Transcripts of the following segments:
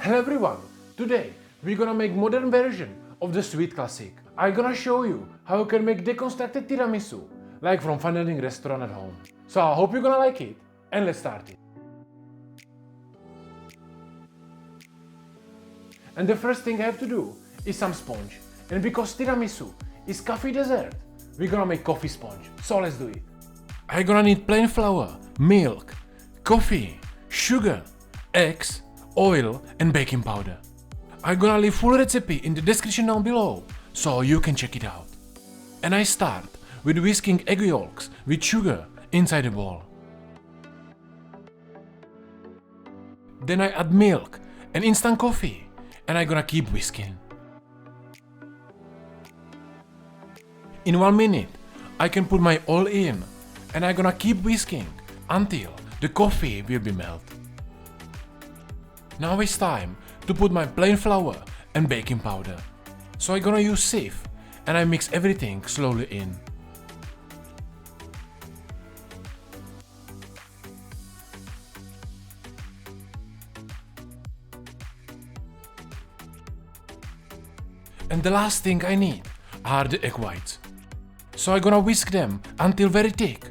Hello everyone! Today we're gonna make modern version of the sweet classic. I'm gonna show you how you can make deconstructed tiramisu, like from fine dining restaurant at home. So I hope you're gonna like it, and let's start it. And the first thing I have to do is some sponge. And because tiramisu is coffee dessert, we're gonna make coffee sponge. So let's do it. I'm gonna need plain flour, milk, coffee, sugar, eggs, oil and baking powder. I'm gonna leave full recipe in the description down below so you can check it out. And I start with whisking egg yolks with sugar inside a bowl. Then I add milk and instant coffee and I'm gonna keep whisking. In 1 minute I can put my oil in and I'm gonna keep whisking until the coffee will be melted. Now it's time to put my plain flour and baking powder. So I'm gonna use sieve and I mix everything slowly in. And the last thing I need are the egg whites. So I'm gonna whisk them until very thick.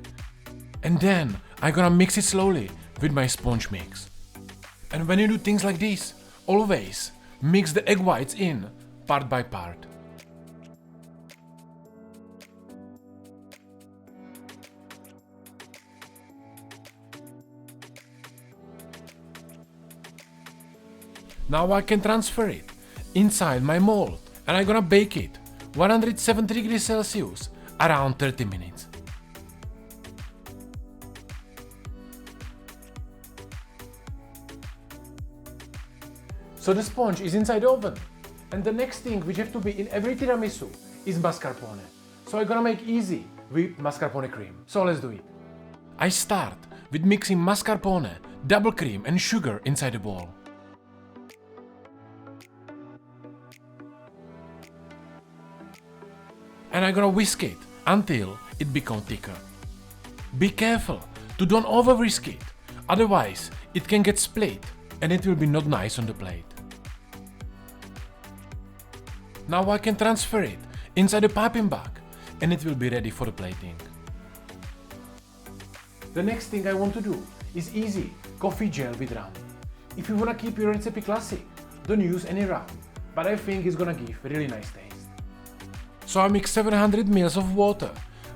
And then I'm gonna mix it slowly with my sponge mix. And when you do things like this, always mix the egg whites in part by part. Now I can transfer it inside my mold and I'm gonna bake it 170 degrees Celsius around 30 minutes. So the sponge is inside the oven. And the next thing which have to be in every tiramisu is mascarpone. So I'm gonna make easy with mascarpone cream. So let's do it. I start with mixing mascarpone, double cream and sugar inside a bowl. And I'm gonna whisk it until it becomes thicker. Be careful to don't over whisk it, otherwise it can get split and it will be not nice on the plate. Now I can transfer it inside a piping bag and it will be ready for the plating. The next thing I want to do is easy coffee gel with rum. If you wanna keep your recipe classic, don't use any rum, but I think it's gonna give a really nice taste. So I mix 700 ml of water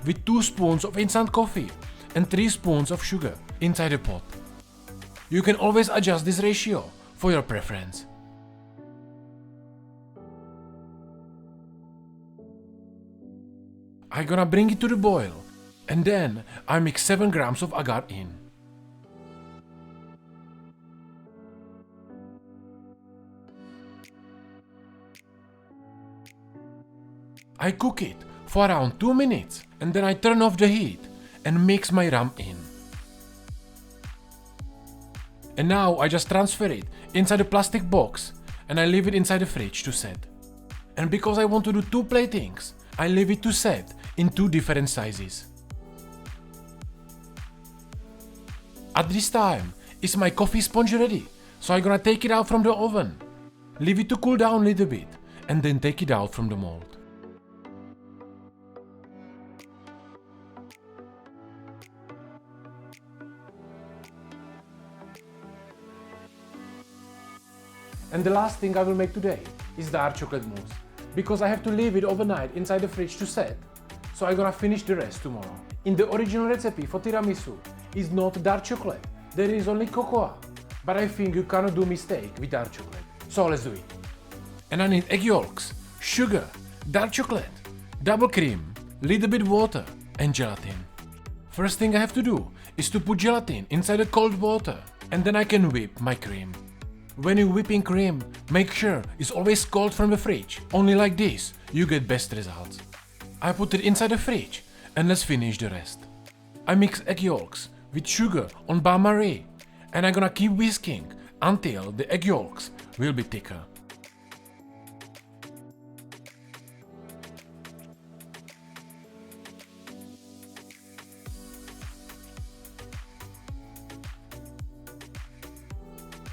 with 2 spoons of instant coffee and 3 spoons of sugar inside a pot. You can always adjust this ratio for your preference. I'm gonna bring it to the boil and then I mix 7 grams of agar in. I cook it for around 2 minutes and then I turn off the heat and mix my rum in. And now I just transfer it inside a plastic box and I leave it inside the fridge to set. And because I want to do 2 platings, I leave it to set in 2 different sizes. At this time is my coffee sponge ready, so I'm gonna take it out from the oven, leave it to cool down a little bit and then take it out from the mold. And the last thing I will make today is dark chocolate mousse, because I have to leave it overnight inside the fridge to set, so I'm gonna finish the rest tomorrow. In the original recipe for tiramisu is not dark chocolate, there is only cocoa, but I think you cannot do mistake with dark chocolate. So let's do it. And I need egg yolks, sugar, dark chocolate, double cream, little bit water and gelatin. First thing I have to do is to put gelatin inside the cold water and then I can whip my cream. When you're whipping cream, make sure it's always cold from the fridge. Only like this you get best results. I put it inside the fridge and let's finish the rest. I mix egg yolks with sugar on bain-marie and I'm gonna keep whisking until the egg yolks will be thicker.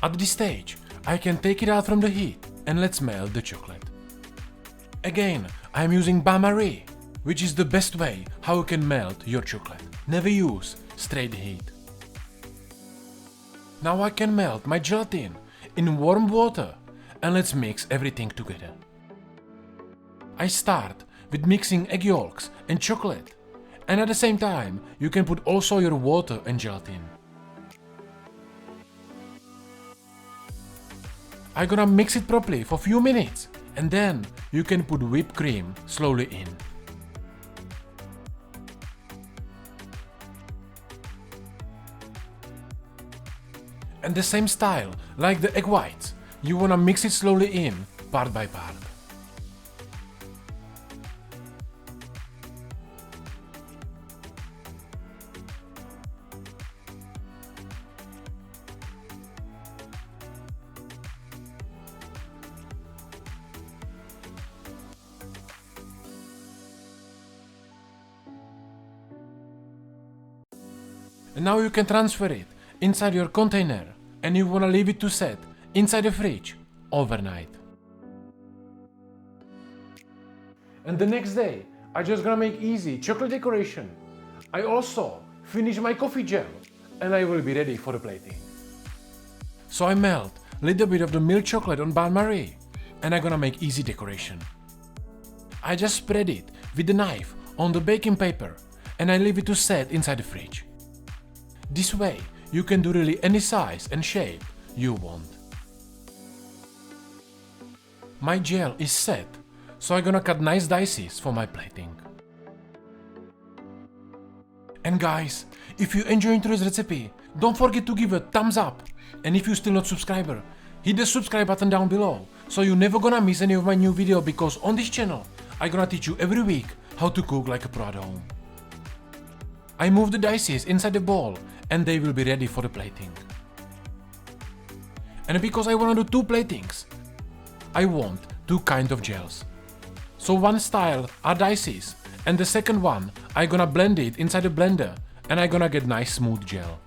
At this stage, I can take it out from the heat and let's melt the chocolate. Again, I am using bain-marie, which is the best way how you can melt your chocolate. Never use straight heat. Now I can melt my gelatine in warm water and let's mix everything together. I start with mixing egg yolks and chocolate, and at the same time you can put also your water and gelatin. I'm gonna mix it properly for a few minutes and then you can put whipped cream slowly in. And the same style like the egg whites, you wanna mix it slowly in, part by part. And now you can transfer it inside your container and you wanna leave it to set inside the fridge overnight. And the next day, I just gonna make easy chocolate decoration. I also finish my coffee gel and I will be ready for the plating. So I melt a little bit of the milk chocolate on bain-marie and I'm gonna make easy decoration. I just spread it with the knife on the baking paper and I leave it to set inside the fridge. This way, you can do really any size and shape you want. My gel is set, so I'm gonna cut nice dices for my plating. And guys, if you enjoyed today's recipe, don't forget to give a thumbs up. And if you're still not subscriber, hit the subscribe button down below, so you're never gonna miss any of my new video, because on this channel, I'm gonna teach you every week how to cook like a pro at home. I move the dices inside the bowl and they will be ready for the plating. And because I want to do two platings, I want two kinds of gels. So one style are dices and the second one I'm gonna blend it inside the blender and I'm gonna get nice smooth gel.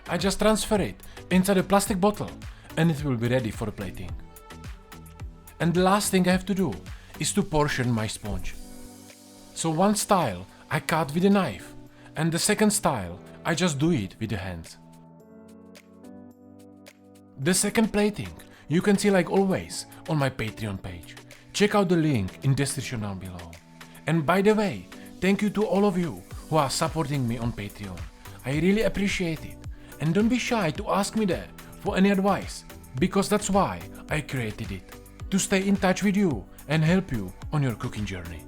I just transfer it inside a plastic bottle and it will be ready for the plating. And the last thing I have to do is to portion my sponge. So one style I cut with a knife and the second style I just do it with the hands. The second plating you can see like always on my Patreon page. Check out the link in description down below. And by the way, thank you to all of you who are supporting me on Patreon. I really appreciate it. And don't be shy to ask me there for any advice, because that's why I created it. To stay in touch with you and help you on your cooking journey.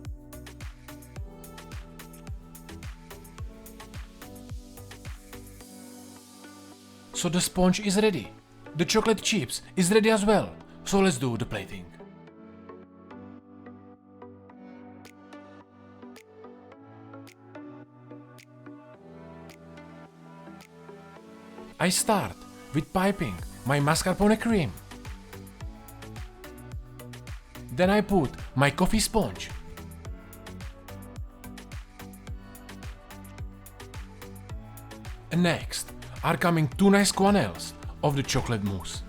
So the sponge is ready. The chocolate chips is ready as well. So let's do the plating. I start with piping my mascarpone cream. Then I put my coffee sponge. And next are coming two nice quenelles of the chocolate mousse.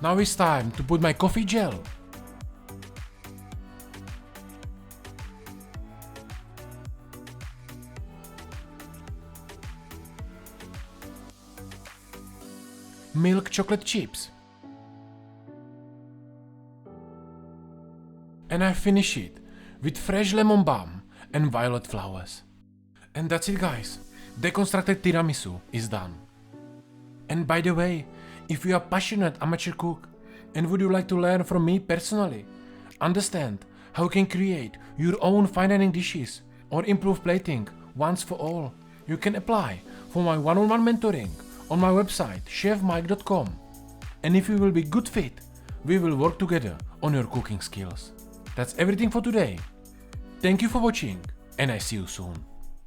Now it's time to put my coffee gel. Milk chocolate chips. And I finish it with fresh lemon balm and violet flowers. And that's it guys, deconstructed tiramisu is done. And by the way, if you are passionate amateur cook and would you like to learn from me personally, understand how you can create your own fine dining dishes or improve plating once for all, you can apply for my one-on-one mentoring on my website chefmajk.com. And if you will be good fit, we will work together on your cooking skills. That's everything for today. Thank you for watching and I see you soon.